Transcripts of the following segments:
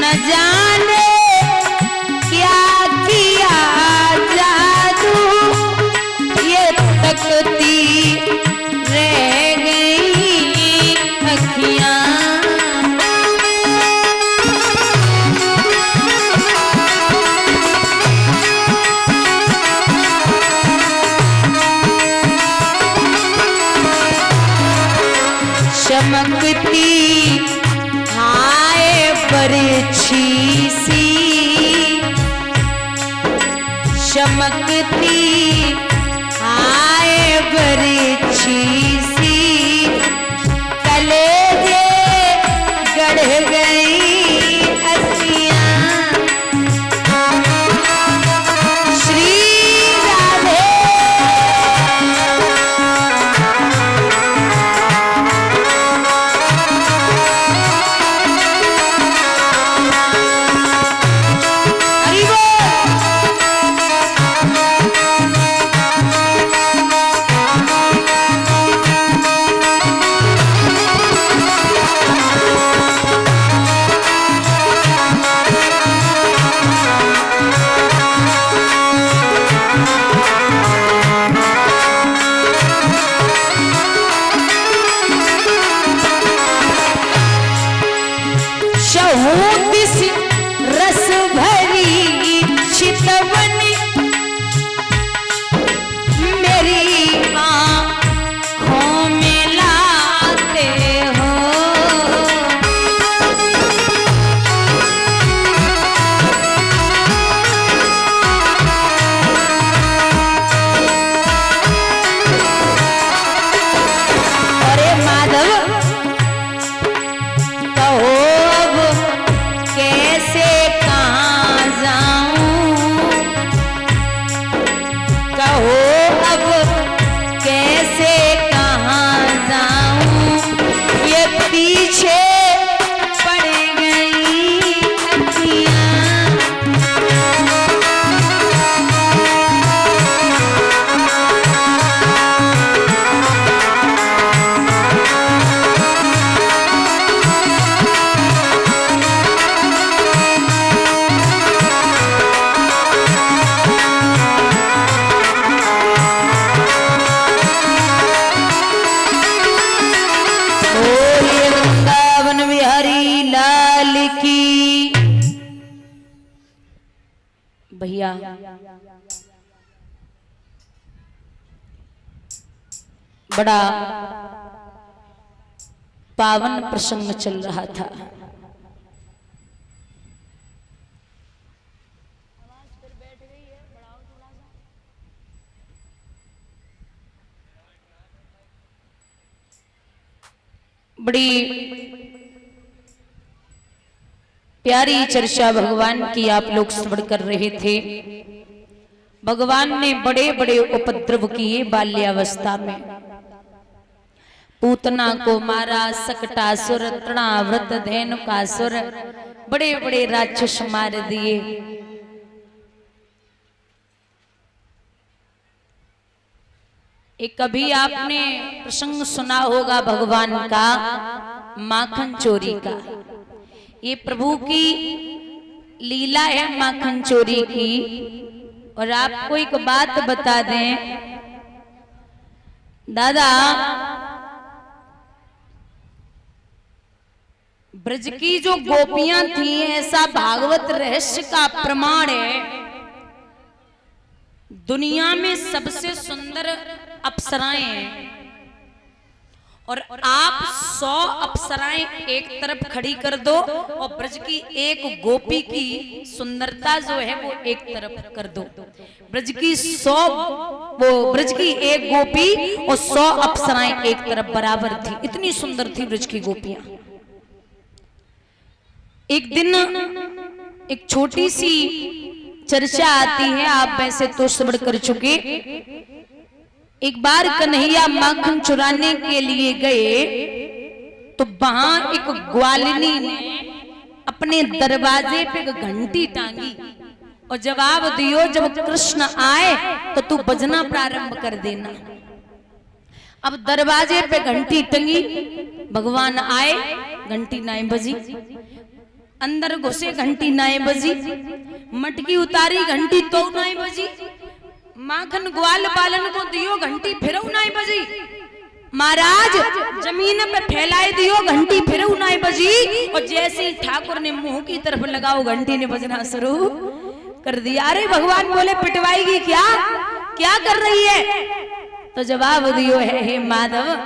न जाने क्या किया जादू, ये तकती रह गई अखियां। चमकती हाय बरछी सी, चमकती हाय बरछी सी, कलेजे गढ़ गई हंसियां। श्री राधे रस भरी चितवन मेरी आँखों में लाते हो। अरे माधव कहो कैसे कहाँ जाऊं, कहो अब कैसे कहाँ जाऊं, ये पीछे पड़ गई अखियां। भैया बड़ा पावन प्रसंग चल रहा था। बड़ी प्यारी चर्चा भगवान की आप लोग श्रवण कर रहे थे। भगवान ने बड़े बड़े उपद्रव किए बाल्यावस्था में। पूतना को मारा, सकटासुर, तृणाव्रत, धेनुकासुर, बड़े बड़े राक्षस मार दिए। एक कभी आपने प्रसंग सुना होगा भगवान का माखन चोरी का। ये प्रभु की लीला है माखन चोरी की। और आपको एक बात बता दें दादा, ब्रज की जो गोपियां थी, ऐसा भागवत रहस्य का प्रमाण है, दुनिया में सबसे सुंदर अप्सराएं हैं। और आप 100 अप्सराएं एक तरफ खड़ी कर दो और ब्रज की एक गोपी की सुंदरता जो है वो एक तरफ कर दो। ब्रज की 100 वो ब्रज की एक गोपी और 100 अप्सराएं एक तरफ बराबर थी। इतनी सुंदर थी ब्रज की गोपियां। एक दिन एक छोटी सी चर्चा आती है, आप वैसे तो श्रवण कर चुके। एक बार कन्हैया माखन चुराने के लिए गए तो वहां एक ग्वालिनी ने अपने दरवाजे पे घंटी टांगी और जवाब दियो, जब कृष्ण आए तो तू बजना प्रारंभ कर देना। अब दरवाजे पे घंटी टंगी, भगवान आए, घंटी नहीं बजी। अंदर घुसे घंटी नाए बजी, मटकी उतारी घंटी तो नाए बजी, माखन ग्वाल पालन को दियो घंटी फिर नाए बजी, महाराज जमीन पे फैलाए दियो घंटी फिर नाए बजी, और जैसे ही ठाकुर ने मुंह की तरफ लगाओ घंटी ने बजना शुरू कर दिया। अरे भगवान बोले पिटवाएगी क्या, क्या कर रही है? तो जवाब दियो है, हे माधव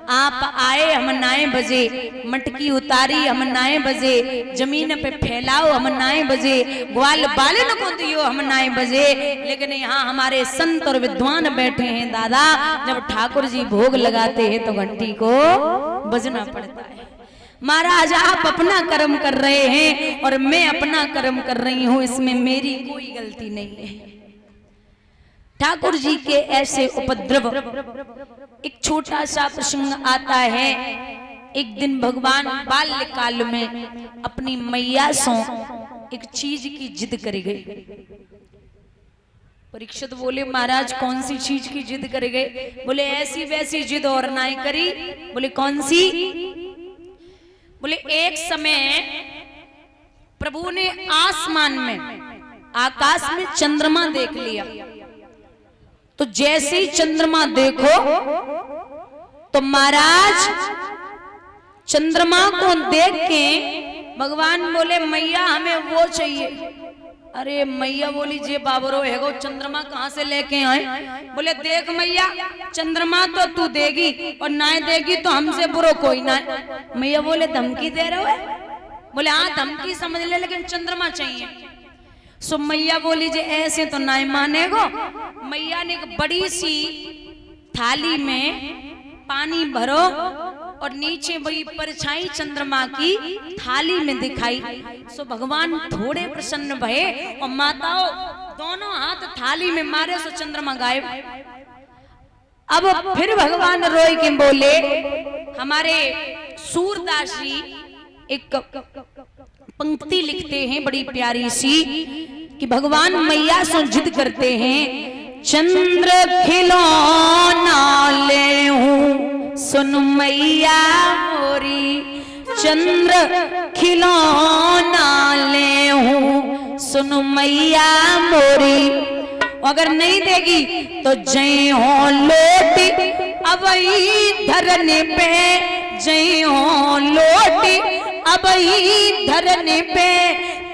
आप आए हम नाए बजे, मटकी उतारी हम नाए बजे, जमीन पे फैलाओ हम नाए बजे, ग्वाल बालन को दियो हम नाए बजे, लेकिन यहाँ हमारे संत और विद्वान बैठे हैं दादा, जब ठाकुर जी भोग लगाते हैं तो घंटी को बजना पड़ता है। महाराज आप अपना कर्म कर रहे हैं और मैं अपना कर्म कर रही हूँ, इसमें मेरी कोई गलती नहीं है। ठाकुर जी के ऐसे उपद्रव, एक छोटा सा प्रसंग आता है। एक दिन भगवान बाल्यकाल में अपनी मैया से एक चीज की जिद कर गए। परीक्षित बोले महाराज कौन सी चीज की जिद कर गए? बोले ऐसी वैसी जिद और ना करी। बोले कौन सी? बोले एक समय प्रभु ने आसमान में, आकाश में चंद्रमा देख लिया, तो जैसे ही चंद्रमा देखो तो महाराज चंद्रमा को देख के भगवान बोले मैया हमें वो चाहिए। अरे मैया बोली जे बाबरो है वो चंद्रमा कहाँ से लेके आए? बोले देख मैया चंद्रमा तो तू देगी और ना देगी तो हमसे बुरो कोई ना। मैया बोले धमकी दे रहे हो? बोले हाँ धमकी समझ ले, लेकिन चंद्रमा चाहिए। सो मैया बोली जे ऐसे तो ना मानेगो। मैया ने एक बड़ी सी थाली में पानी भरो और नीचे वही परछाई चंद्रमा की थाली में दिखाई। सो भगवान थोड़े प्रसन्न भये और माताओं दोनों हाथ थाली में मारे, सो चंद्रमा गायब। अब फिर भगवान रोए के बोले, हमारे सूरदास जी एक पंक्ति लिखते हैं बड़ी प्यारी सी कि भगवान मैया से जिद करते हैं, चंद्र खिलौना ले हूं सुन मैया मोरी, चंद्र खिलौना ले हूं सुन मैया मोरी, अगर नहीं देगी तो जय हो लोटी अब धरने पे, जय हो लोटी अब धरने पे,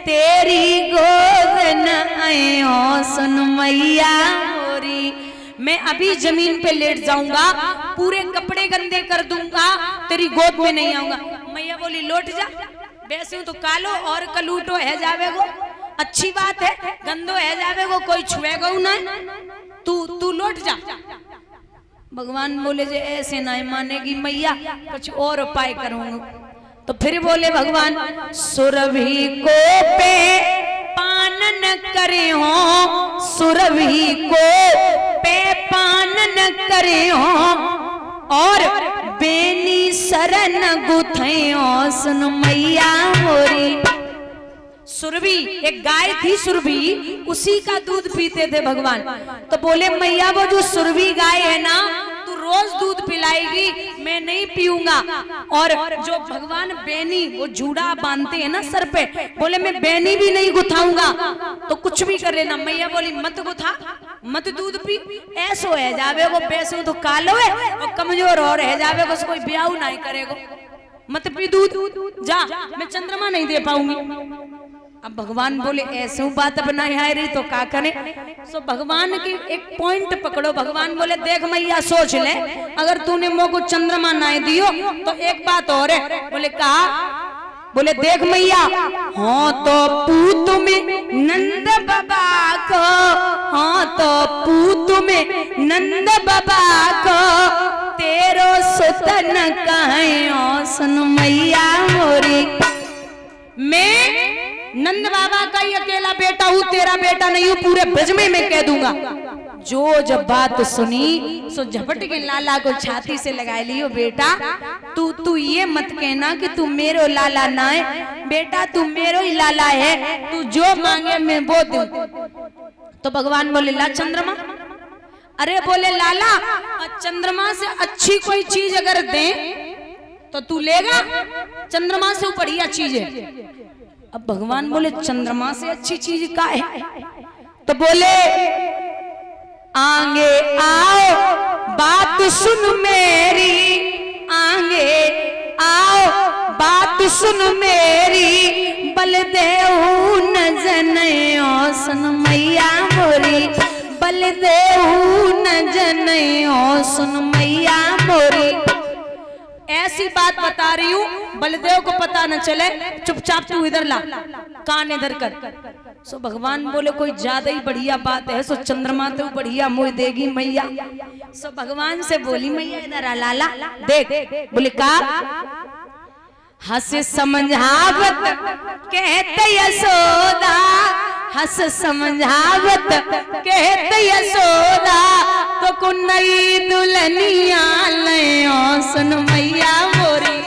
तेरी गोद न आयो सुन मैया मोरी। मैं अभी जमीन पे लेट जाऊंगा, पूरे कपड़े गंदे कर दूंगा, तेरी गोद में नहीं आऊंगा। मैया बोली लौट जा, वैसे तो कालो और कलूटो है जावेगो, अच्छी बात है, गंदो है जावेगो, कोई छुएगा ना, तू लौट जा। भगवान बोले जे ऐसे ना मानेगी मैया, कुछ और उपाय करूंगा। तो फिर बोले भगवान, सुरभि को पे पान न करे हो, सुरभि को पे पान न करे हो, और बेनी सरन गुथयो सुन मैया मोरी। सुरभि एक गाय थी, सुरभि, उसी का दूध पीते थे भगवान। तो बोले मैया वो जो सुरभि गाय है ना, तू रोज दूध पिलाएगी, मैं नहीं पीऊंगा। और जो भगवान बेनी वो जूड़ा बांधते हैं ना सर पे, बोले मैं बेनी भी नहीं गुथाऊंगा, तो कुछ भी कर लेना। मैया बोली मत गुथा, मत दूध पी, ऐसो है जावे वो, पैसो तो कालो है और कमजोर और है जावे वो, कोई ब्याह नहीं करेगा, मत पी दूध, जा, मैं चंद्रमा नहीं दे पाऊंगी। अब भगवान बोले ऐसे बात बनाई है रही तो क्या करे? सो भगवान की एक पॉइंट पकड़ो। भगवान बोले देख मैया सोच ले, अगर तूने मोको चंद्रमा ना दियो तो एक बात और है। बोले कहा? बोले देख मैया, हाँ तो पूत में नंद बाबा को, हाँ तो पूत में नंद बाबा को, तेरो सुतन कहो सुन मैया मोरी। मैं नंद बाबा का ही अकेला बेटा हूँ, तेरा बेटा नहीं हूँ, पूरे ब्रज में मैं कह दूंगा। जो जब बात सुनी सो झपट के लाला को छाती से लगा लियो, बेटा तू ये मत कहना कि तू मेरो लाला ना है, बेटा तू मेरो ही लाला है, तू जो मांगे मैं वो दूं। तो भगवान बोले ला चंद्रमा। अरे बोले लाला चंद्रमा से अच्छी कोई चीज अगर दे तो तू लेगा? चंद्रमा से बढ़िया चीज है। अब भगवान बोले चंद्रमा से अच्छी चीज का है? तो बोले आगे आओ बात सुन मेरी, आगे आओ बात सुन मेरी, बलदेव न जनयो सुन मैया मोरी, बलदेव न जनयो सुन मैया मोरी। ऐसी बात बता रही हूं बलदेव को पता न चले, चुपचाप तू इधर ला, कान इधर कर। सो भगवान बोले कोई ज्यादा ही बढ़िया बात है, सो चंद्रमा तो बढ़िया मुझ देगी मैया। सो भगवान से बोली मैया इधर आ लाला देख। बोले का? हंस समझावत कहते यशोदा, हंस समझावत कहते यशोदा, तो को नई दुल्हनिया लयो सुन मैया मोरी,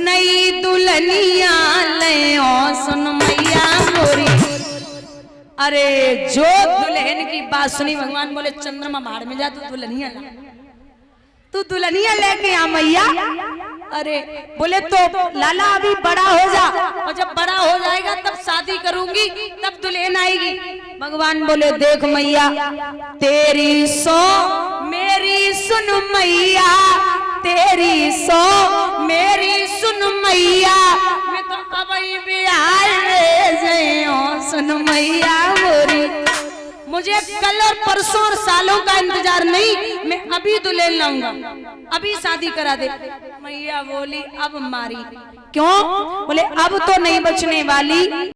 नई दुल्हनिया लयो सुन मैया मोरी। अरे जो दुल्हन की बात सुनी भगवान बोले चंद्रमा भाड़ में जा, तू दुल्हनिया ला, तू दुल्हनिया लेके आ मैया। अरे बोले तो लाला अभी बड़ा हो जा, और जब बड़ा हो जाएगा तब शादी करूंगी, तब दुल्हन आएगी। भगवान बोले देख मैया तेरी सो मेरी सुन मैया, तेरी सो मेरी सुन मैया, मैं तो अभी बिहार में जइयो सुन मैया मोरी। मुझे कल और परसों और सालों का इंतजार नहीं, मैं अभी दुल्हन लाऊंगा, अभी शादी करा दे। मैया बोली अब मारी क्यों? बोले अब तो नहीं बचने वाली।